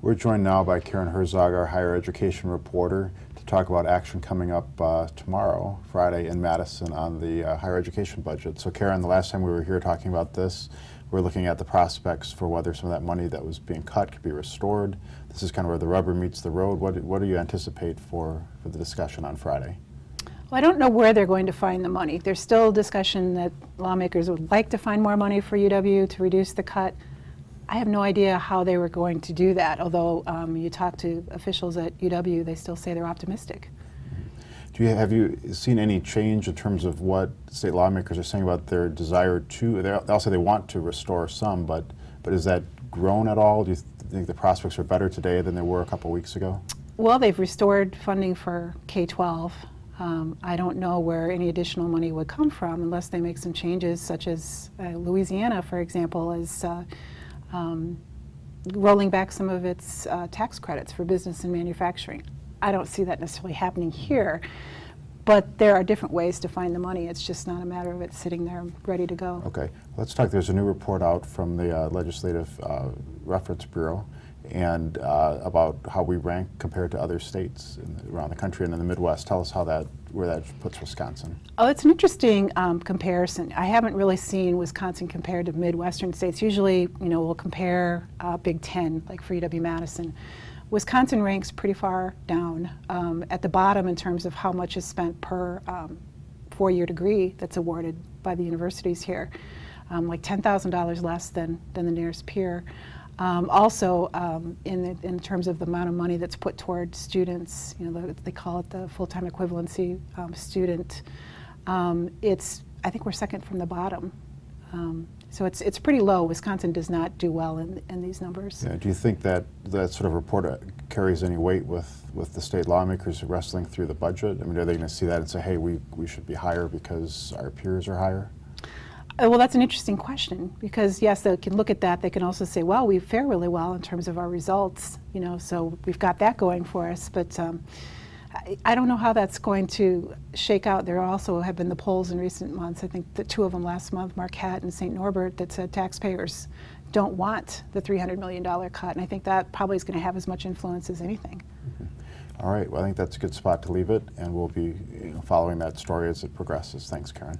We're joined now by Karen Herzog, our higher education reporter, to talk about action coming up tomorrow, Friday, in Madison on the higher education budget. So Karen, the last time we were here talking about this, we're looking at the prospects for whether some of that money that was being cut could be restored. This is kind of where the rubber meets the road. What do you anticipate for the discussion on Friday? Well, I don't know where they're going to find the money. There's still discussion that lawmakers would like to find more money for UW to reduce the cut. I have no idea how they were going to do that, although you talk to officials at UW, they still say they're optimistic. Have you seen any change in terms of what state lawmakers are saying about their desire to, they'll say they want to restore some, but has that grown at all? Do you think the prospects are better today than they were a couple weeks ago? Well, they've restored funding for K-12. I don't know where any additional money would come from unless they make some changes, such as Louisiana, for example, is rolling back some of its tax credits for business and manufacturing. I don't see that necessarily happening here, but there are different ways to find the money. It's just not a matter of it sitting there ready to go. Okay, let's talk. There's a new report out from the Legislative Reference Bureau and about how we rank compared to other states around the country and in the Midwest. Tell us where that puts Wisconsin. Oh, it's an interesting comparison. I haven't really seen Wisconsin compared to Midwestern states. Usually, we'll compare Big Ten, like for UW-Madison. Wisconsin ranks pretty far down at the bottom in terms of how much is spent per four-year degree that's awarded by the universities here, like $10,000 less than the nearest peer. Also, in terms of the amount of money that's put toward students, they call it the full-time equivalency student. I think we're second from the bottom. So it's pretty low. Wisconsin does not do well in these numbers. Yeah, do you think that sort of report carries any weight with the state lawmakers wrestling through the budget? I mean, are they going to see that and say, hey, we should be higher because our peers are higher? Well, that's an interesting question, because yes, they can look at that. They can also say, well, we fare really well in terms of our results, so we've got that going for us. But I don't know how that's going to shake out. There also have been the polls in recent months, I think the two of them last month, Marquette and St. Norbert, that said taxpayers don't want the $300 million cut. And I think that probably is going to have as much influence as anything. Mm-hmm. All right, well, I think that's a good spot to leave it, and we'll be following that story as it progresses. Thanks, Karen.